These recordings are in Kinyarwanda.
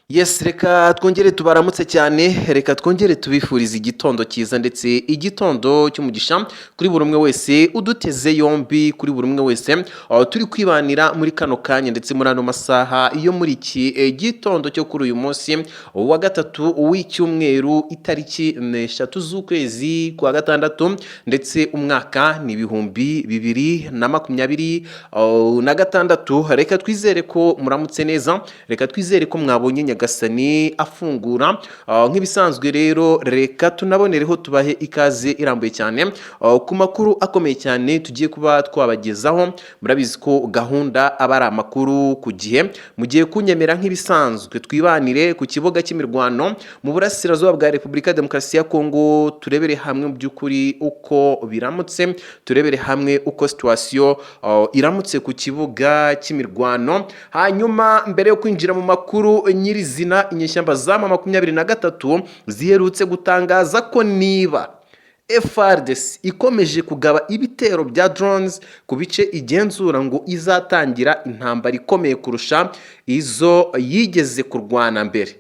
Yes, reka twongere tubaramutse cyane, reka twongere tubifuriza igitondo cyiza ndetse igitondo cy'umugisha kuri buri umwe wese uduteze yombi, kuri buri umwe wese turi kwibanira muri kano kanya ndetse muri ano masaha iyo muri iki gitondo cyo kuri uyu munsi wa gatatu w'icyumweru itariki 4 z'ukwezi kwa gatandatu ndetse umwaka ni 2026. Reka twizere ko muramutse neza, reka twizere ko mwabonye Nyagasani afungura. Nk'ibisanzwe rero reka tunabonereho tubahe ikaze irambuye cyane ku makuru akomeye cyane tugiye kuba twabagezaho. Murabizi ko gahunda aba ari amakuru ku gihe, mugiye kunyemera nk'ibisanzwe twibanire ku kibuga cy'imirwano mu burasirazuba bwa Repubulika ya Demokarasi ya Kongo, turebere hamwe mu by'ukuri uko biramutse, turebere hamwe uko situation iramutse ku kibuga cy'imirwano. Hanyuma mbere yo kwinjira mu makuru nyiri zina, inyeshyamba za M23 ziherutse gutangaza ko niba FARDC ikomeje kugaba ibitero bya drones ku bice igenzura ngo izatangira intambara ikomeye kurusha izo yigeze kurwana mbere.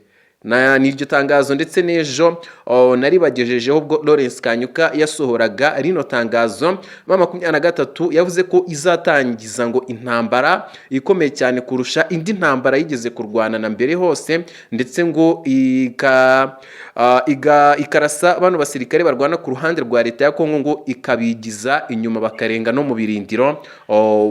N'iryo tangazo ndetse n'ejo naribagejejeho ubwo Lawrence Kanyuka yasohoraga rino tangazo. M23 yavuze ko izatangiza ngo intambara ikomeye cyane kurusha indi ntambara yigeze kurwana na mbere hose, ndetse ngo ikarasa bano basirikare barwana ku ruhande rwa leta ya Kongo ngo ikabigiza inyuma bakarenga no mu birindiro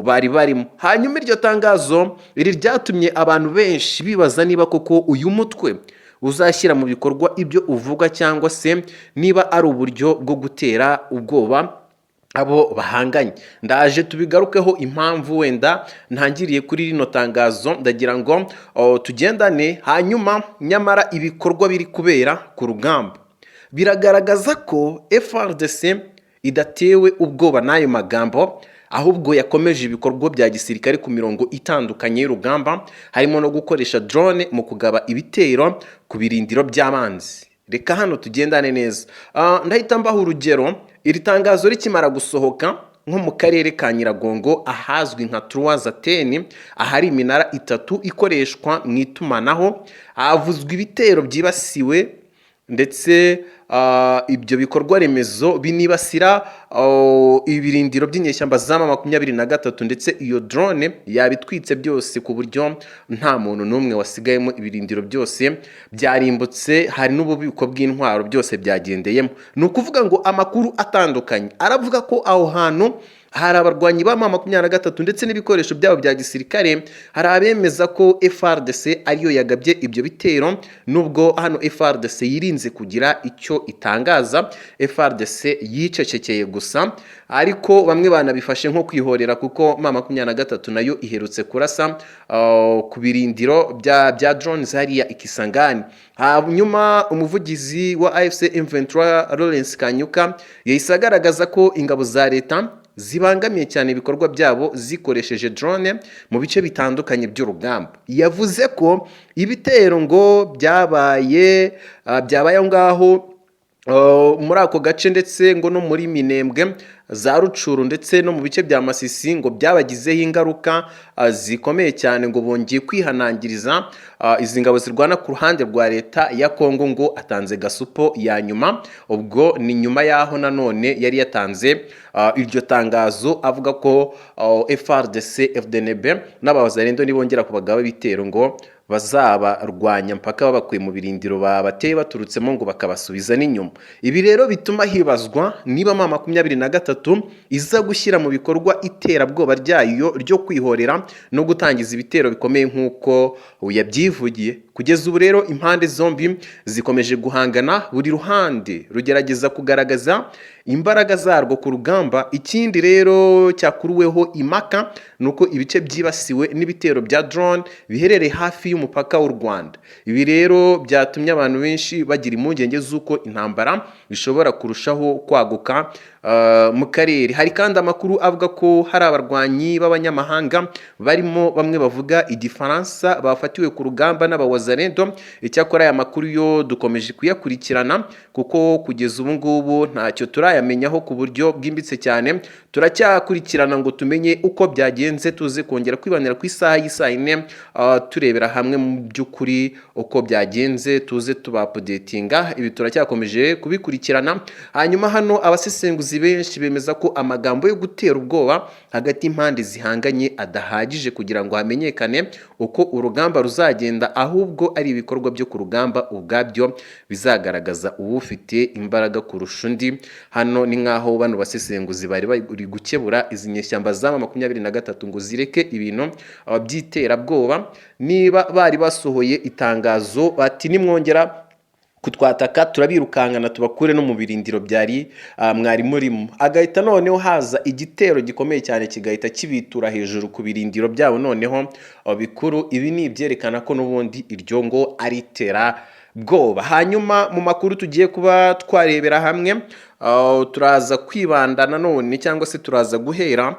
bari barimo. Hanyuma iryo tangazo ryatumye abantu benshi bibaza niba koko uyu mutwe uzashyira mu bikorwa ibyo uvuga cyangwa se niba ari uburyo bwo gutera ubwoba abo bahanganye. Ndaje tubigarukeho impamvu wenda ntangiriye kuri rino tangazo, ndagira ngo tugendane. Hanyuma nyamara ibikorwa biri kubera ku rugamba biragaragaza ko FARDC idatewe ubwoba n'ayo magambo, ahubwo yakomeje ibikorwa bya gisirikare ku mirongo itandukanye y'urugamba, harimo no gukoresha drone mu kugaba ibitero ku birindiro by'abanzi. Reka hano tugendane neza. Ndahita mbaho urugero. Iri tangazo rikimara gusohoka nko mu karere ka Nyiragongo ahazwi nka Truazateni, ahari iminara itatu ikoreshwa mu itumanaho, havuzwe ibitero byibasiwe ndetse ibyo bikorwa remezo binibasira ibirindiro by'inyeshyamba za M23, ndetse iyo drone yabitwitse byose ku buryo nta muntu n'umwe wasigayemo, ibirindiro byose byarimbutse, hari n'ububiko bw'intwaro byose byagendeyemo. Ni ukuvuga ngo amakuru atandukanye aravuga ko aho hantu hari abarwanyi ba M23 ndetse n'ibikoresho byabo bya gisirikare. Hari abemeza ko FARDC ariyo yagabye ibyo bitero, nubwo hano FARDC yirinze kugira icyo itangaza. FARDC yicecekeye gusa, ariko bamwe banabifashe nko kwihorera kuko M23 nayo iherutse kurasa ku birindiro bya drones hariya Ikisangani. Hanyuma umuvugizi wa AFC M23 Lawrence Kanyuka yahise agaragaza ko ingabo za leta zibangamiye cyane ibikorwa byabo zikoresheje drone mu bice bitandukanye by'urugamba. Yavuze ko ibitero ngo byabaye ngaho muri ako gace ndetse ngo no muri Minembwe, za Rucuru ndetse no mu bice bya Masisi ngo byabagizeho ingaruka zikomeye cyane, ngo bongeye kwihanangiriza izi ngabo zirwana ku ruhande rwa leta ya Kongo, ngo atanze gasupo ya nyuma. Ubwo ni nyuma yaho nanone yari yatanze iryo tangazo avuga ko FARDC FDNB n'abazarendo nibongera kubagaba bitero ngo bazabarwanya mpaka babakuye mu birindiro babateye baturutsemo ngo bakabasubiza n'inyuma. Ibi rero bituma hibazwa niba M23 iza gushyira mu bikorwa iterabwoba ryayo ryo kwihorera no gutangiza ibitero bikomeye nk'uko yabyivugiye. Kugeza ubu rero impande zombi zikomeje guhangana, buri ruhande rugerageza kugaragaza imbaraga zarwo ku rugamba. Ikindi rero cyakuruweho impaka nuko ibice byibasiwe n'ibitero bya drone biherereye hafi y'umupaka w'u Rwanda. Ibi rero byatumye abantu benshi bagira impungenge z'uko intambara bishobora kurushaho kwaguka mu karere. Hari kandi amakuru avuga ko hari abarwanyi b'abanyamahanga barimo bamwe bavuga igifaransa bafatiwe ku rugamba n'abawaza Wazalendo. Icyakora aya makuru yo dukomeje kuyakurikirana kuko kugeza ubu ngubu ntacyo turayamenyaho ku buryo bwimbitse cyane. Turacyakurikirana ngo tumenye uko byagenze, tuze kongera kwibanira ku isaha y'isaa 4 turebera hamwe mu by'ukuri uko byagenze, tuze tubapodetinga. Ibi turacyakomeje kubikurikirana. Hanyuma hano abasesenguzi benshi bemeza ko amagambo yo gutera ubwoba hagati impande zihanganye adahagije kugira ngo hamenyekane uko urugamba ruzagenda, ahubwo ari ibikorwa byo ku rugamba ubwabyo bizagaragaza uwufite imbaraga kurusha undi. Hano ni nkaho bano basesenguzi bari bari gukebura izi nyeshyamba za 23 ngo zireke ibintu by'iterabwoba. Niba bari basohoye itangazo bati nimwongera kutwataka turabirukankana tubakure no mu birindiro byari mwari murimo, agahita noneho haza igitero gikomeye cyane kigahita kibitura hejuru ku birindiro byabo noneho bikuru. Ibi ni ibyerekana ko n'ubundi iryo ngo ari iterabwoba. Hanyuma mu makuru tugiye kuba twarebera hamwe, turaza kwibanda nanone cyangwa se turaza guhera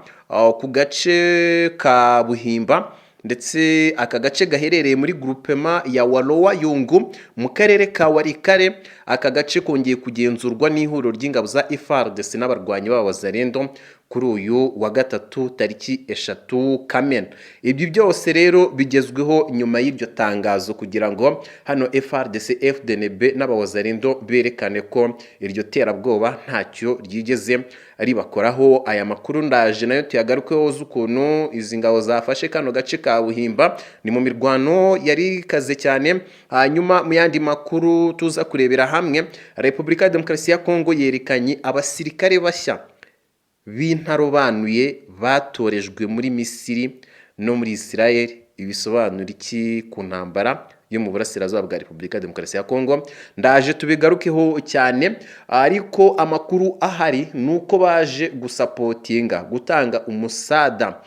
ku gace ka Buhimba, ndetse aka gace gaherereye muri groupement ya Walowa Yungu mu karere ka Warikare. Aka gace kongeye kugenzurwa n'ihuriro ry'ingabo za FARDC n'abarwanyi b'Abazalendo kuri uyu wa gatatu tariki 3 Kamena. Ibyo byose rero bigezweho nyuma y'iryo tangazo kugira ngo hano FARDC, FDNB n'Abazalendo berekane ko iryo terabwoba ntacyo ryigeze ribakoraho. Aya makuru ndaje nayo tuyagarukeho z'ukuntu izi ngabo zafashe kano gace ka Buhimba. Ni mu mirwano yari kaze cyane. Hanyuma mu yandi makuru tuza kurebera hamwe, Repubulika ya Demokarasi ya Kongo yerekanye abasirikare bashya b'intarobanuye batorejwe muri Misiri no muri Israel. Ibisobanura iki ku ntambara yo mu burasirazuba bwa Repubulika ya Demokarasi ya Kongo? Ndaje tubigarukeho cyane, ariko amakuru ahari nuko baje gusapotinga, gutanga umusada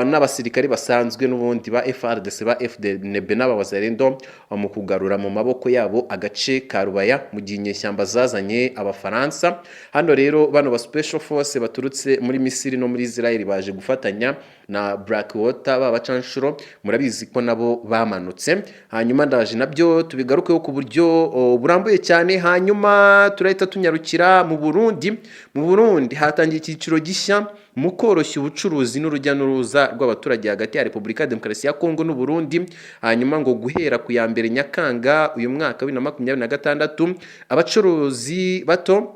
n'abasirikare basanzwe n'ubundi ba FARDC, ba FDNB n'Abazalendo mu kugarura mu maboko yabo agace ka Rubaya mu gihe inyeshyamba zazanye Abafaransa. Hano rero bano ba Special Force baturutse muri Misiri no muri Israel baje gufatanya na Blackwater babacanshuro, murabizi ko nabo bamanutse. Hanyuma ndaje nabyo tubigarukeho ku buryo burambuye cyane. Hanyuma turahita tunyarukira mu Burundi. Mu Burundi hatangiye icyiciro gishya mu koroshya ubucuruzi n'urujya n'uruza rw'abaturage hagati ya Repubulika ya Demokarasi ya Kongo n'u Burundi. Hanyuma ngo guhera ku ya mbere Nyakanga uyu mwaka wa 2026 abacuruzi bato,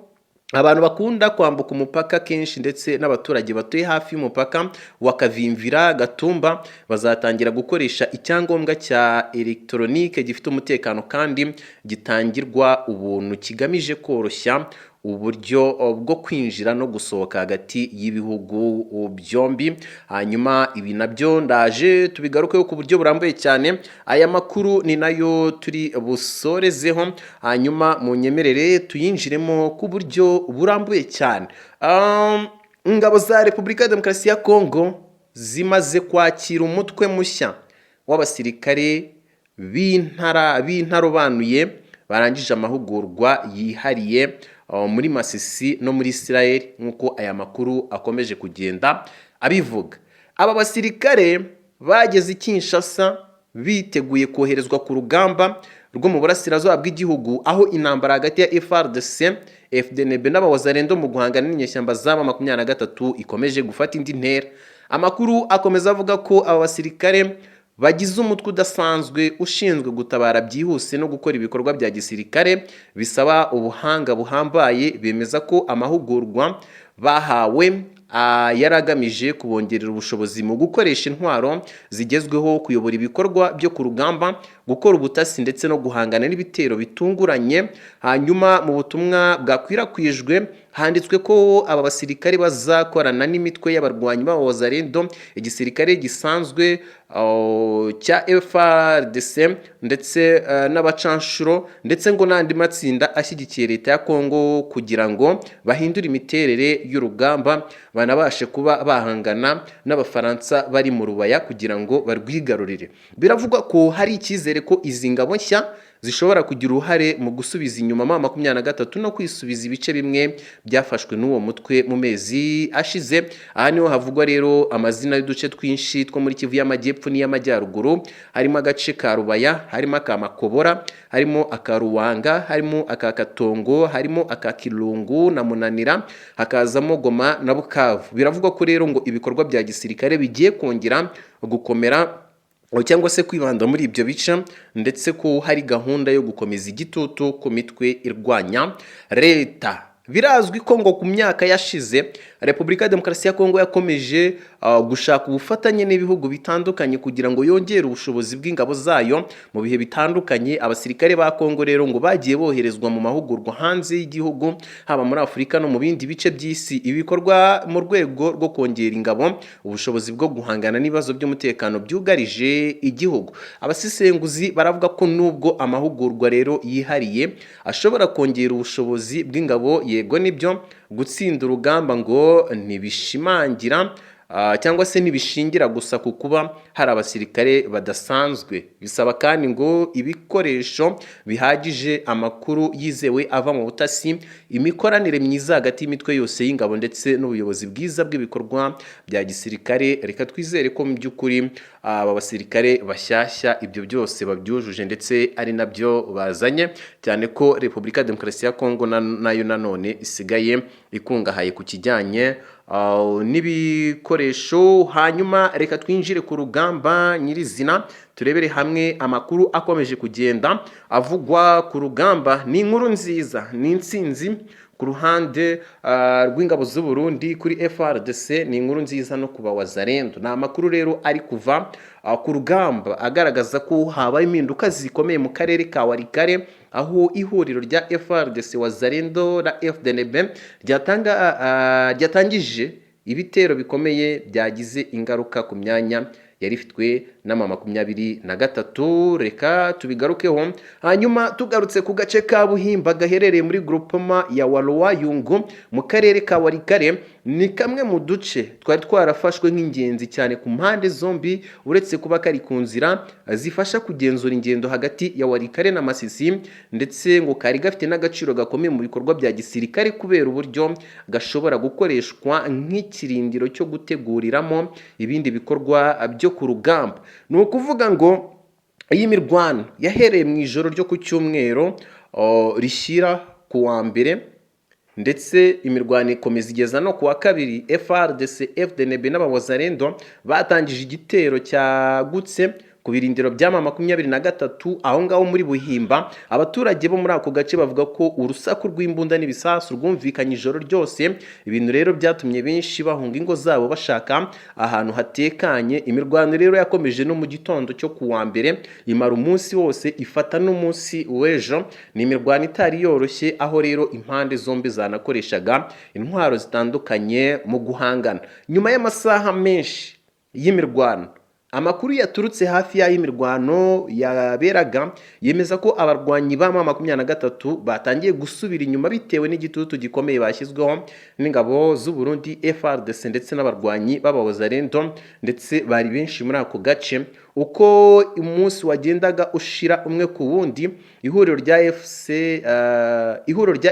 abantu bakunda kwambuka umupaka kenshi ndetse n'abaturage batuye hafi y'umupaka wa Kavimvira Gatumba bazatangira gukoresha icyangombwa cya electronique gifite umutekano kandi gitangirwa ubuntu, kigamije koroshya uburyo bwo kwinjira no gusohoka hagati y'ibihugu byombi. Hanyuma ibi nabyo ndaje tubigarukeho ku buryo burambuye cyane. Aya makuru ni nayo turi busorezeho, hanyuma mu nyemerere tuyinjiremo ku buryo burambuye cyane. Ingabo za Repubulika ya Demokarasi ya Kongo zimaze kwakira umutwe mushya w'abasirikare b'intarobanuye barangije amahugurwa yihariye muri Masisi no muri Israel, nk'uko aya makuru akomeje kugenda abivuga. Aba basirikare bageze i Kinshasa biteguye koherezwa ku rugamba rwo mu burasirazuba bw'igihugu, aho intambara hagati ya FARDC, FDNB n'Abazalendo mu guhangana n'inyeshyamba za 23 ikomeje gufata indi ntera. Amakuru akomeza avuga ko aba basirikare bagize umutwe udasanzwe ushinzwe gutabara byihuse no gukora ibikorwa bya gisirikare bisaba ubuhanga buhambaye. Bemeza ko amahugurwa bahawe yaragamije kubongerera ubushobozi mu gukoresha intwaro zigezweho, kuyobora ibikorwa byo ku rugamba, gukora ubutasi ndetse no guhangana n'ibitero bitunguranye. Hanyuma mu butumwa bwakwirakwijwe handitswe ko aba basirikare bazakorana n'imitwe y'abarwanyi b'Abazalendo, igisirikare gisanzwe cya FARDC ndetse n'abacanshuro ndetse ngo n'andi matsinda ashyigikiye leta ya Kongo kugira ngo bahindure imiterere y'urugamba, banabashe kuba bahangana n'Abafaransa bari mu Rubaya kugira ngo barwigarurire. Biravugwa ko hari icyizere ko izi ngabo nshya zishobora kugira uruhare mu gusubiza inyuma M23 no kwisubiza ibice bimwe byafashwe n'uwo mutwe mu mezi ashize. Aha niho havugwa rero amazina y'uduce twinshi two muri Kivu y'Amajyepfo n'iy'Amajyaruguru, harimo agace ka Rubaya, harimo aka Makobora, harimo aka Ruwanga, harimo aka Katongo, harimo aka Kirungu na Munanira, hakazamo Goma na Bukavu. Biravugwa ko rero ngo ibikorwa bya gisirikare bigiye kongera gukomera cyangwa se kwibanda muri ibyo bice, ndetse ko hari gahunda yo gukomeza igitutu ku mitwe irwanya leta. Birazwi ko ngo ku myaka yashize Repubulika ya Demokarasi ya Kongo yakomeje gushaka ubufatanye n'ibihugu bitandukanye kugira ngo yongere ubushobozi bw'ingabo zayo mu bihe bitandukanye. Abasirikare ba Kongo rero ngo bagiye boherezwa mu mahugurwa hanze y'igihugu, haba muri Afurika no mu bindi bice by'isi. Ibikorwa mu rwego rwo kongera ingabo ubushobozi bwo guhangana n'ibibazo by'umutekano byugarije igihugu. Abasesenguzi baravuga ko nubwo amahugurwa rero yihariye ashobora kongera ubushobozi bw'ingabo, yego nibyo, gutsinda urugamba ngo ntibishimangira cyangwa se ntibishingira gusa ku kuba hari abasirikare badasanzwe. Bisaba kandi ngo ibikoresho bihagije, amakuru yizewe ava mu butasi, imikoranire myiza hagati y'imitwe yose y'ingabo ndetse n'ubuyobozi bwiza bw'ibikorwa bya gisirikare. Reka twizere ko mu by'ukuri aba basirikare bashyashya ibyo byose babyujuje ndetse ari nabyo bazanye, cyane ko Repubulika ya Demokarasi ya Kongo nayo nanone isigaye ikungahaye ku kijyanye n'ibikoresho. Hanyuma reka twinjire ku rugamba nyirizina, turebere hamwe amakuru akomeje kugenda avugwa ku rugamba. Ni inkuru nziza, ni intsinzi ku ruhande rw'ingabo z'u Burundi kuri FARDC, ni inkuru nziza no kuba wazarendo. Ni amakuru rero ari kuva ku rugamba agaragaza ko habaye impinduka zikomeye mu karere ka Walikale, aho ihuriro rya FARDC wazarendo na FDNB ryatangije ibitero bikomeye byagize ingaruka ku myanya yari ifitwe na M23. Reka tubigarukeho. Hanyuma tugarutse ku gace ka Buhimba gaherereye muri groupement ya Walwayungu mu karere ka Walikale, ni kamwe mu duce twari twarafashwe nk'ingenzi cyane ku mpande zombi, uretse kuba kari ku nzira zifasha kugenzura ingendo hagati ya Walikale na Masisi, ndetse ngo kari gafite n'agaciro gakomeye mu bikorwa bya gisirikare kubera uburyo gashobora gukoreshwa nk'ikirindiro cyo guteguriramo ibindi bikorwa byo ku rugamba. Ni ukuvuga ngo iyi mirwano yahereye mu ijoro ryo ku cyumweru rishyira ku wa mbere, ndetse imirwano ikomeza igeza no ku wa kabiri. FARDC, FDNB n'abawazarendo batangije igitero cyagutse ku birindiro bya M23 aho ngaho muri Buhimba. Abaturage bo muri ako gace bavuga ko urusaku rw'imbunda n'ibisasu rwumvikanye ijoro ryose. Ibintu rero byatumye benshi bahunga ingo zabo bashaka ahantu hatekanye. Imirwano rero yakomeje no mu gitondo cyo ku wa mbere, imara umunsi wose, ifata n'umunsi w'ejo. Ni imirwano itari yoroshye, aho rero impande zombi zanakoreshaga intwaro zitandukanye mu guhangana. Nyuma y'amasaha menshi y'imirwano, amakuru yaturutse hafi y'imirwano yaberaga yemeza ko abarwanyi ba M23 batangiye gusubira inyuma bitewe n'igitutu gikomeye bashyizweho n'ingabo z'u Burundi, FARDC ndetse n'abarwanyi b'abawazarendo, ndetse bari benshi muri ako gace. Uko umunsi wagendaga ushira umwe ku wundi, ihuriro rya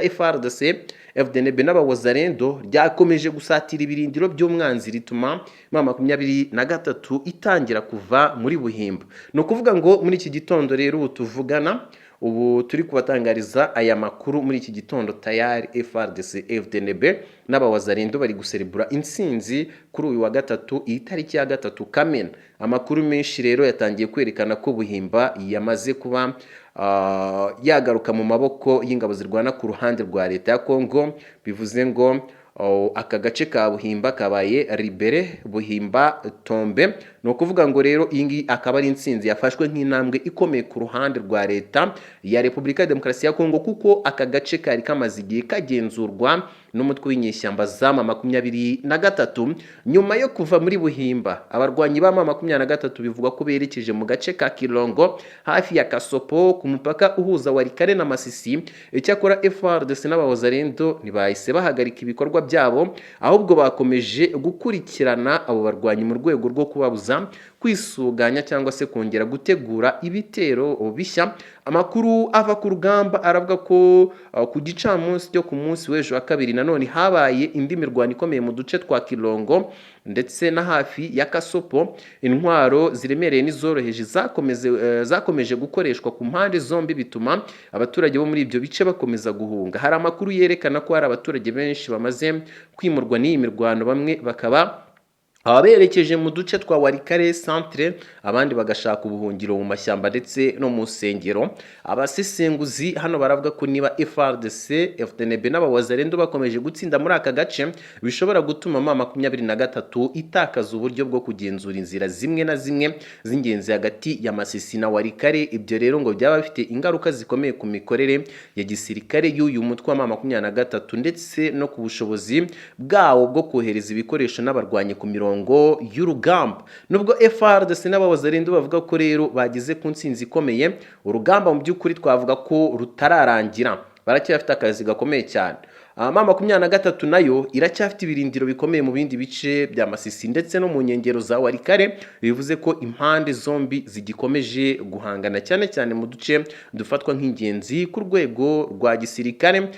FARDC, FDNB n'abawazarendo ryakomeje gusatira ibirindiro by'umwanzi, rituma M23 itangira kuva muri Buhimba. Ni ukuvuga ngo muri iki gitondo rero ubu tuvugana, ubu turi kubatangariza aya makuru muri iki gitondo, tayari FARDC, FDNB n'abawazarendo bari guserebura intsinzi kuri uyu wa gatatu, iyi tariki ya 3 Kamena. Amakuru menshi rero yatangiye kwerekana ko Buhimba yamaze kuba yagaruka mu maboko y'ingabo zirwana ku ruhande rwa leta ya Kongo. Bivuze ngo aka gace ka Buhimba kabaye libere, Buhimba tombe. Ni ukuvuga ngo rero iyi ngiyi akaba ari intsinzi yafashwe nk'intambwe ikomeye ku ruhande rwa leta ya Repubulika ya Demokarasi ya Kongo, kuko aka gace kari kamaze igihe kagenzurwa n'umutwe w'inyeshyamba za M23. Nyuma yo kuva muri Buhimba, abarwanyi ba M23 bivugwa ko berekeje mu gace ka Kirongo hafi ya Kasopo ku mupaka uhuza Walikale na Masisi. Icyakora FARDC n'abawazarendo ntibahise bahagarika ibikorwa byabo, ahubwo bakomeje gukurikirana abo barwanyi mu rwego rwo kubabuza kwisuganya cyangwa se kongera gutegura ibitero bishya. Amakuru ava ku rugamba aravuga ko ku gicamunsi cyo ku munsi w'ejo wa kabiri nanone habaye indi mirwano ikomeye mu duce twa Kirongo ndetse na hafi ya Kasopo. Intwaro ziremereye n'izoroheje zakomeje gukoreshwa ku mpande zombi, bituma abaturage bo muri ibyo bice bakomeza guhunga. Hari amakuru yerekana ko hari abaturage benshi bamaze kwimurwa n'iyi mirwano, bamwe bakaba berekeje mu duce twa Warikare centre, abandi bagashaka ubuhungiro mu mashyamba ndetse no mu nsengero. Abasesenguzi hano baravuga ko niba FARDC, FDNB n'abawazarendo bakomeje gutsinda muri aka gace, bishobora gutuma M23 itakaza uburyo bwo kugenzura inzira zimwe na zimwe z'ingenzi hagati ya Masisi na Warikare. Ibyo rero ngo byaba bifite ingaruka zikomeye ku mikorere ya gisirikare y'uyu mutwe wa M23 ndetse no ku bushobozi bwawo bwo kohereza ibikoresho n'abarwanyi ku mirongo y'urugamba. Nubwo FARDC n'abawazarendo bavuga ko rero bageze ku ntsinzi ikomeye, urugamba mu by'ukuri twavuga ko rutararangira, baracyafite akazi gakomeye cyane. M23 nayo iracyafite ibirindiro bikomeye mu bindi bice bya Masisi ndetse no mu nkengero za Warikare, bivuze ko impande zombi zigikomeje guhangana cyane cyane mu duce dufatwa nk'ingenzi ku rwego rwa gisirikare.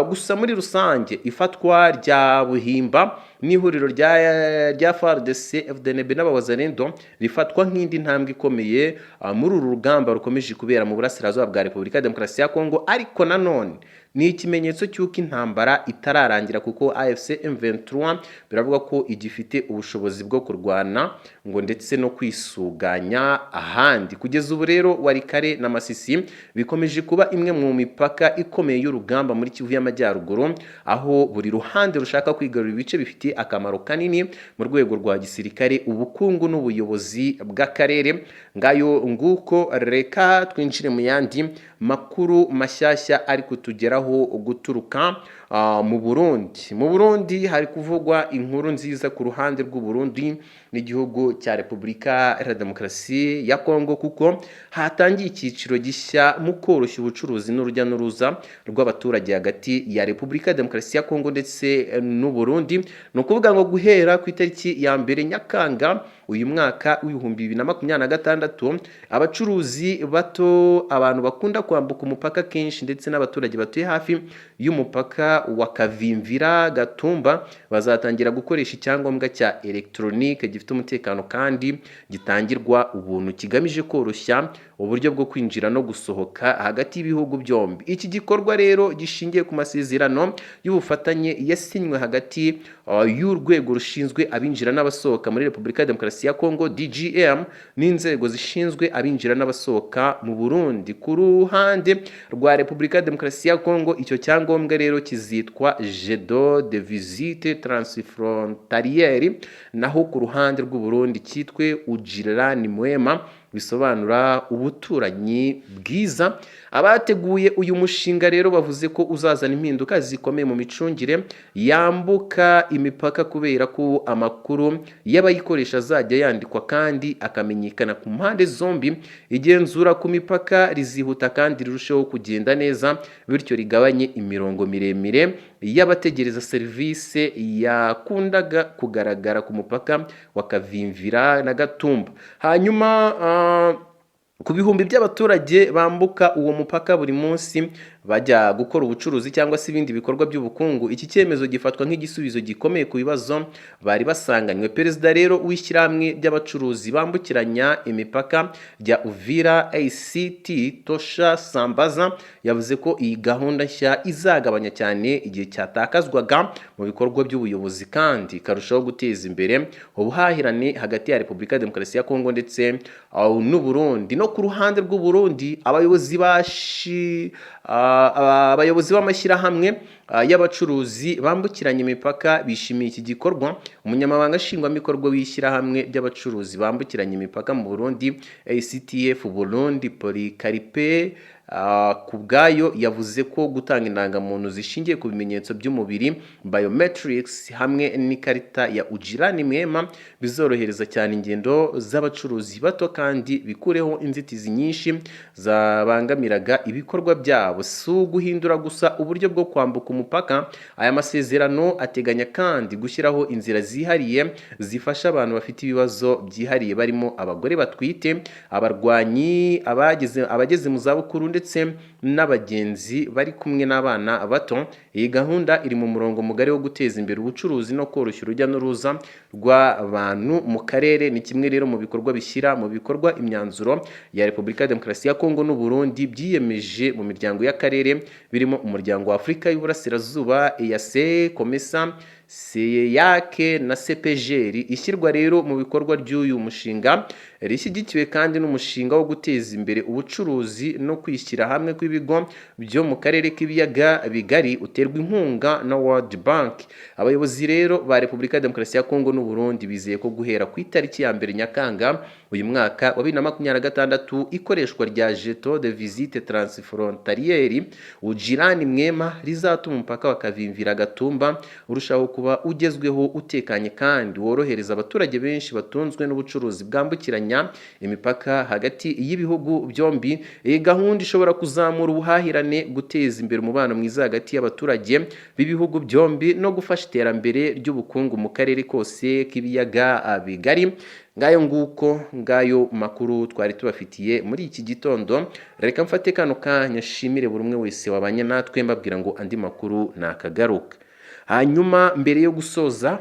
Gusa muri rusange ifatwa rya Buhimba n'ihuriro rya FARDC, FDNB n'abawazarendo rifatwa nk'indi ntambwe ikomeye muri uru rugamba rukomeje kubera mu burasirazuba bwa Repubulika ya Demokarasi ya Kongo. Ariko nanone ni ikimenyetso cy'uko intambara itararangira, kuko AFC M23 biravuga ko igifite ubushobozi bwo kurwana ngo ndetse no kwisuganya ahandi. Kugeza ubu rero Warikare na Masisi bikomeje kuba imwe mu mipaka ikomeye y'urugamba muri Kivu y'Amajyaruguru, aho buri ruhande rushaka kwigarurira ibice bifite akamaro kanini mu rwego rwa gisirikare, ubukungu n'ubuyobozi bw'akarere. Ngayo nguko, reka twinjire mu yandi makuru mashyashya ari kutugeraho guturuka mu Burundi. Mu Burundi hari kuvugwa inkuru nziza ku ruhande rw'u Burundi n'igihugu cya Repubulika ya Demokarasi ya Kongo, kuko hatangiye icyiciro gishya mu koroshya ubucuruzi n'urujya n'uruza rw'abaturage hagati ya Repubulika ya Demokarasi ya Kongo ndetse n'u Burundi. Ni ukuvuga ngo guhera ku itariki ya 1 Nyakanga uyu mwaka w'ibihumbi 2026, abacuruzi bato, abantu bakunda kwambuka umupaka kenshi ndetse n'abaturage batuye hafi y'umupaka wa Kavimvira Gatumba bazatangira gukoresha icyangombwa cya electronique gifite umutekano kandi gitangirwa ubuntu, kigamije koroshya uburyo bwo kwinjira no gusohoka hagati y'ibihugu byombi. Iki gikorwa rero gishingiye ku masezerano y'ubufatanye yasinywe hagati y'urwego rushinzwe abinjira n'abasohoka muri Repubulika ya Demokarasi ya Kongo DGM n'inzego zishinzwe abinjira n'abasohoka mu Burundi. Ku ruhande rwa Repubulika ya Demokarasi ya Kongo, icyo cyangombwa rero kizitwa Jedo de visite transfrontalière, naho ku ruhande rw'u Burundi cyitwe Ujirani Mwema, bisobanura ubuturanyi bwiza. Abateguye uyu mushinga rero bavuze ko uzazana impinduka zikomeye mu micungire yambuka imipaka, kubera ko amakuru y'abayikoresha azajya yandikwa kandi akamenyekana ku mpande zombi. Igenzura ku mipaka rizihuta kandi rirusheho kugenda neza, bityo rigabanye imirongo miremire y'abategereza serivisi yakundaga kugaragara ku mupaka wa Kavimvira na Gatumba. Hanyuma ku bihumbi by'abaturage bambuka uwo mupaka buri munsi bajya gukora ubucuruzi cyangwa se ibindi bikorwa by'ubukungu, iki cyemezo gifatwa nk'igisubizo gikomeye ku bibazo bari basanganywe. Perezida rero w'ishyirahamwe ry'abacuruzi bambukiranya imipaka rya Uvira ACT Tosha Sambaza yavuze ko iyi gahunda nshya izagabanya cyane igihe cyatakazwaga mu bikorwa by'ubuyobozi kandi ikarushaho guteza imbere ubuhahirane hagati ya Repubulika ya Demokarasi ya Kongo ndetse n'u Burundi. No ku ruhande rw'u Burundi, abayobozi b'amashyirahamwe y'abacuruzi bambukiranya imipaka bishimiye iki gikorwa. Umunyamabanga nshingwabikorwa w'ishyirahamwe ry'abacuruzi bambukiranya imipaka mu Burundi ACTF Burundi Polycarpe ku bwayo yavuze ko gutanga indangamuntu zishingiye ku bimenyetso by'umubiri biometrics hamwe n'ikarita ya Ujirani Mwema bizorohereza cyane ingendo z'abacuruzi bato kandi bikureho inzitizi nyinshi zabangamiraga ibikorwa byabo. Si uguhindura gusa uburyo bwo kwambuka umupaka, aya masezerano ateganya kandi gushyiraho inzira zihariye zifasha abantu bafite ibibazo byihariye barimo abagore batwite, abarwanyi, abageze mu zabukuru ndetse n'abagenzi bari kumwe n'abana bato. Iyi gahunda iri mu murongo mugari wo guteza imbere ubucuruzi no koroshya urujya n'uruza rw'abantu mu karere. Ni kimwe rero mu bikorwa bishyira mu bikorwa imyanzuro ya Repubulika ya Demokarasi ya Kongo n'u Burundi byiyemeje mu miryango y'akarere, birimo umuryango wa Afurika y'Uburasirazuba EAC, COMESA, CEEAC na CPGR. Ishyirwa rero mu bikorwa ry'uyu mushinga rishyigikiwe kandi n'umushinga wo guteza imbere ubucuruzi no kwishyira hamwe kw'ibigo byo mu karere k'ibiyaga bigari uterwa inkunga na World Bank. Abayobozi rero ba Repubulika ya Demokarasi ya Kongo n'u Burundi bizeye ko guhera ku itariki ya 1 Nyakanga uyu mwaka wa 2026 ikoreshwa rya jeton de visite transfrontalière ujirani mwema rizatuma umupaka wa Kavimvira Gatumba urushaho kuba ugezweho, utekanye kandi worohereza abaturage benshi batunzwe n'ubucuruzi bwambukiranya imipaka hagati y'ibihugu byombi. Iyi gahunda ishobora kuzamura ubuhahirane, guteza imbere umubano mwiza hagati y'abaturage b'ibihugu byombi no gufasha iterambere ry'ubukungu mu karere kose k'ibiyaga bigari. Ngayo makuru twari tubafitiye muri iki gitondo. Reka mfate kano kanya nshimire buri umwe wese wabanye natwe mbabwira ngo andi makuru nakagaruka. Hanyuma mbere yo gusoza,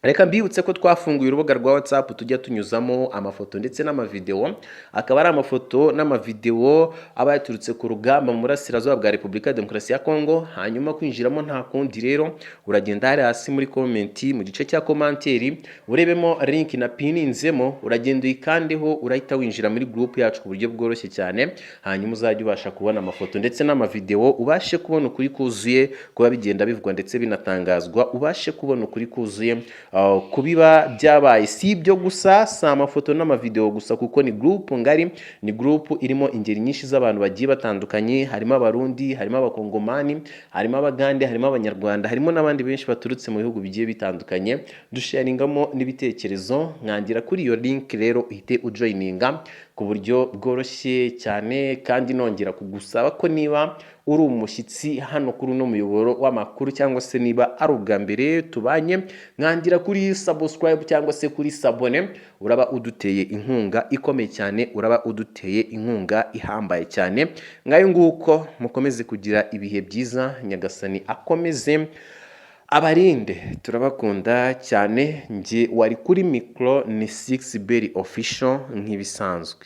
reka mbibutse ko twafunguye urubuga rwa WhatsApp tujya tunyuzamo amafoto ndetse n'amavideo. Akaba ari amafoto n'amavideo aba yaturutse ku rugamba mu burasirazuba bwa Repubulika ya Demokarasi ya Kongo. Hanyuma kwinjiramo nta kundi rero, uragenda hari hasi muri comment mu gice cya komanteri urebemo link na pininzemo, uragenda uyikandeho urahita winjira muri group yacu ku buryo bworoshye cyane. Hanyuma uzajya ubasha kubona amafoto ndetse n'amavideo, ubashe kubona ukuri kuzuye kuba bigenda bivugwa ndetse binatangazwa, ubashe kubona ukuri kuzuye kubiba byabaye. Si ibyo gusa, si amafoto n'amavideo gusa, kuko ni group ngari, ni group irimo ingeri nyinshi z'abantu bagiye batandukanye. Harimo abarundi, harimo abakongomani, harimo abagande, harimo abanyarwanda, harimo n'abandi benshi baturutse mu bihugu bigiye bitandukanye. Dusharingamo n'ibitekerezo. Nkangira kuri iyo link rero uhite ujoininga ku buryo bworoshye cyane, kandi nongera kugusaba ko niba uri umushyitsi hano kuri uno muyoboro w'amakuru cyangwa se niba ari ubwa mbere tubanye, nkandira kuri subscribe cyangwa se kuri sabone, uraba uduteye inkunga ikomeye cyane, uraba uduteye inkunga ihambaye cyane. Ngayo nguko mukomeze kugira ibihe byiza, Nyagasani akomeze abarinde, turabakunda cyane. Nge wari kuri micro ni 6berry official nk'ibisanzwe.